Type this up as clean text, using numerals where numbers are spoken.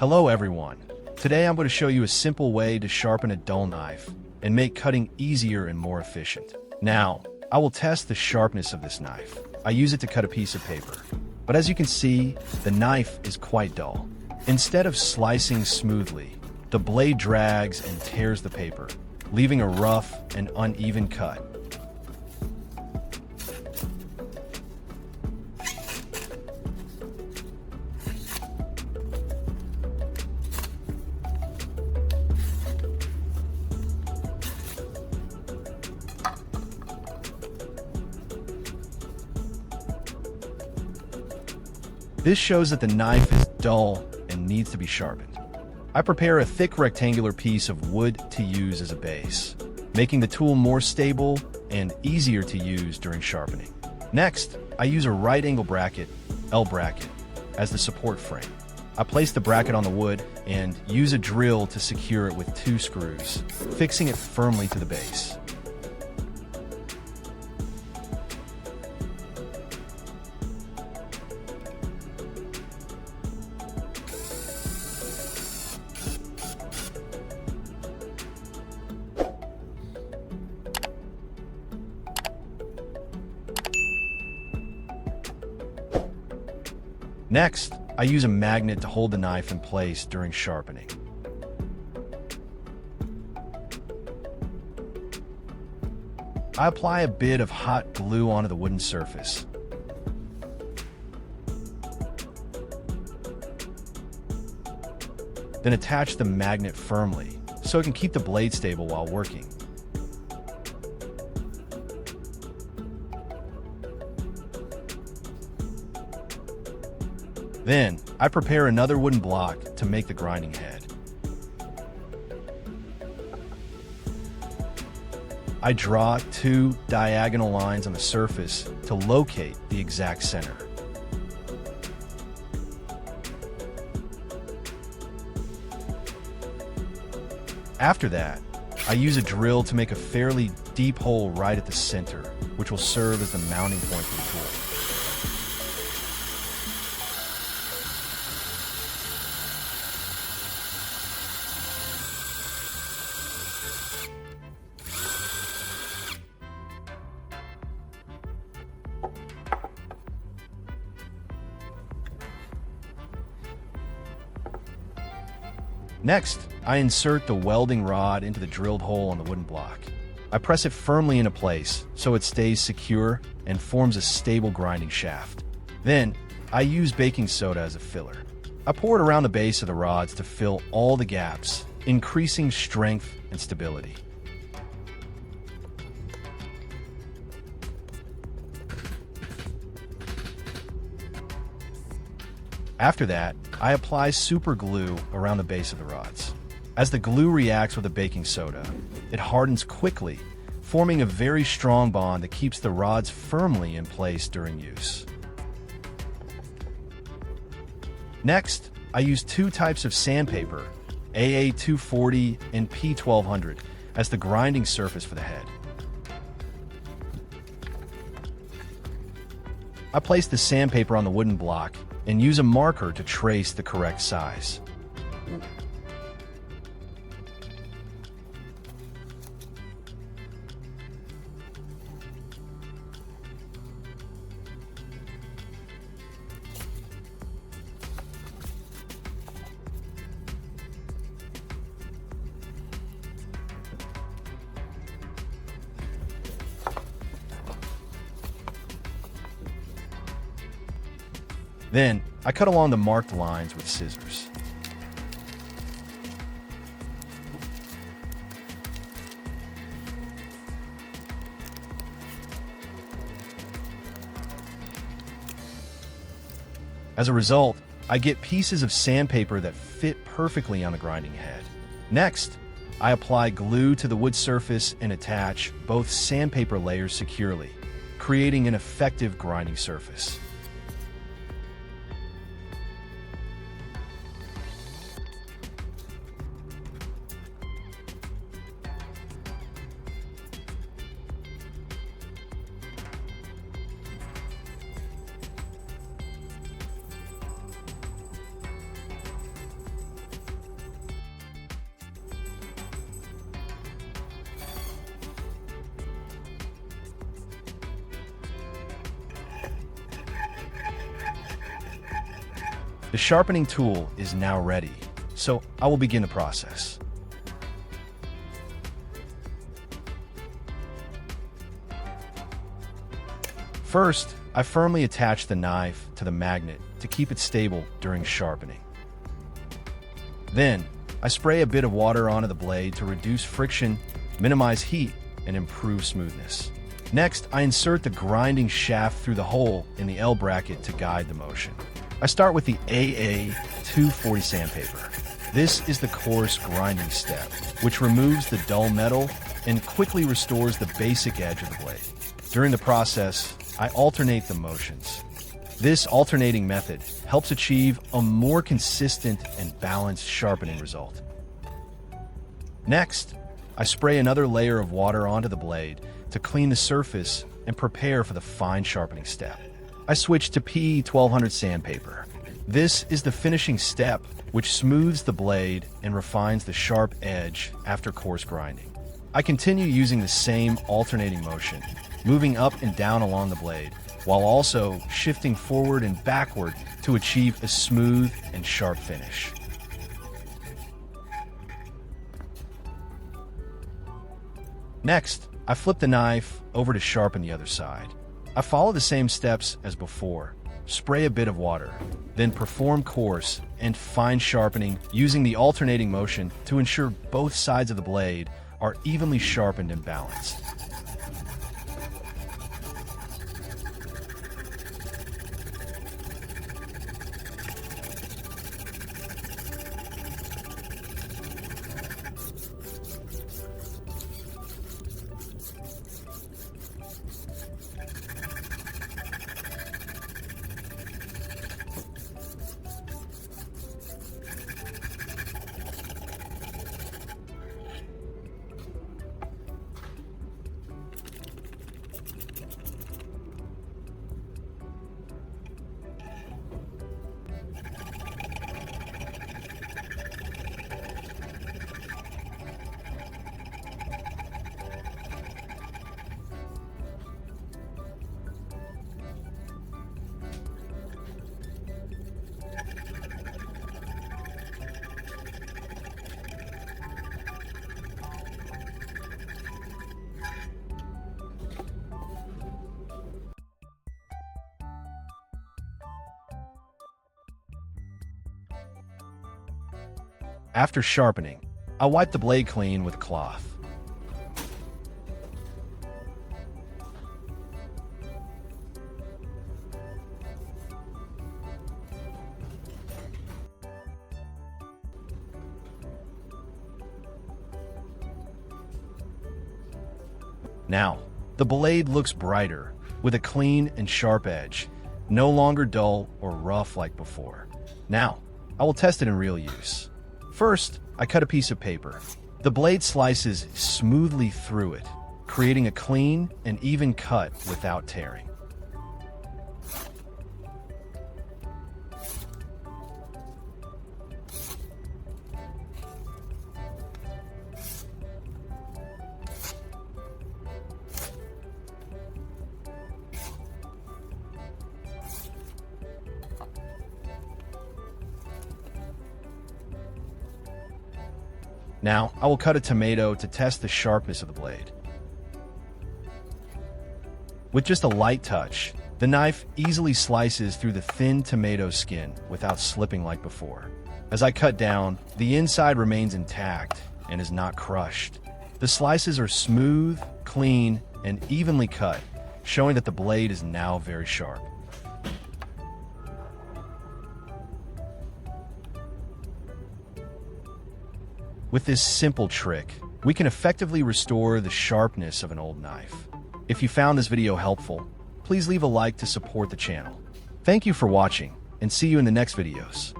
Hello everyone. Today I'm going to show you a simple way to sharpen a dull knife and make cutting easier and more efficient. Now, I will test the sharpness of this knife. I use it to cut a piece of paper. But as you can see, the knife is quite dull. Instead of slicing smoothly, the blade drags and tears the paper, leaving a rough and uneven cut. This shows that the knife is dull and needs to be sharpened. I prepare a thick rectangular piece of wood to use as a base, making the tool more stable and easier to use during sharpening. Next, I use a right angle bracket, L bracket, as the support frame. I place the bracket on the wood and use a drill to secure it with 2 screws, fixing it firmly to the base. Next, I use a magnet to hold the knife in place during sharpening. I apply a bit of hot glue onto the wooden surface. Then attach the magnet firmly so it can keep the blade stable while working. Then, I prepare another wooden block to make the grinding head. I draw 2 diagonal lines on the surface to locate the exact center. After that, I use a drill to make a fairly deep hole right at the center, which will serve as the mounting point for the tool. Next, I insert the welding rod into the drilled hole on the wooden block. I press it firmly into place so it stays secure and forms a stable grinding shaft. Then, I use baking soda as a filler. I pour it around the base of the rods to fill all the gaps, increasing strength and stability. After that, I apply super glue around the base of the rods. As the glue reacts with the baking soda, it hardens quickly, forming a very strong bond that keeps the rods firmly in place during use. Next, I use 2 types of sandpaper, AA240 and P1200, as the grinding surface for the head. I place the sandpaper on the wooden block and use a marker to trace the correct size. Then, I cut along the marked lines with scissors. As a result, I get pieces of sandpaper that fit perfectly on the grinding head. Next, I apply glue to the wood surface and attach both sandpaper layers securely, creating an effective grinding surface. The sharpening tool is now ready, so I will begin the process. First, I firmly attach the knife to the magnet to keep it stable during sharpening. Then, I spray a bit of water onto the blade to reduce friction, minimize heat, and improve smoothness. Next, I insert the grinding shaft through the hole in the L bracket to guide the motion. I start with the AA240 sandpaper. This is the coarse grinding step, which removes the dull metal and quickly restores the basic edge of the blade. During the process, I alternate the motions. This alternating method helps achieve a more consistent and balanced sharpening result. Next, I spray another layer of water onto the blade to clean the surface and prepare for the fine sharpening step. I switch to P1200 sandpaper. This is the finishing step, which smooths the blade and refines the sharp edge after coarse grinding. I continue using the same alternating motion, moving up and down along the blade, while also shifting forward and backward to achieve a smooth and sharp finish. Next, I flip the knife over to sharpen the other side. I follow the same steps as before, spray a bit of water, then perform coarse and fine sharpening using the alternating motion to ensure both sides of the blade are evenly sharpened and balanced. After sharpening, I wipe the blade clean with a cloth. Now, the blade looks brighter, with a clean and sharp edge, no longer dull or rough like before. Now, I will test it in real use. First, I cut a piece of paper. The blade slices smoothly through it, creating a clean and even cut without tearing. Now, I will cut a tomato to test the sharpness of the blade. With just a light touch, the knife easily slices through the thin tomato skin without slipping like before. As I cut down, the inside remains intact and is not crushed. The slices are smooth, clean, and evenly cut, showing that the blade is now very sharp. With this simple trick, we can effectively restore the sharpness of an old knife. If you found this video helpful, please leave a like to support the channel. Thank you for watching, and see you in the next videos.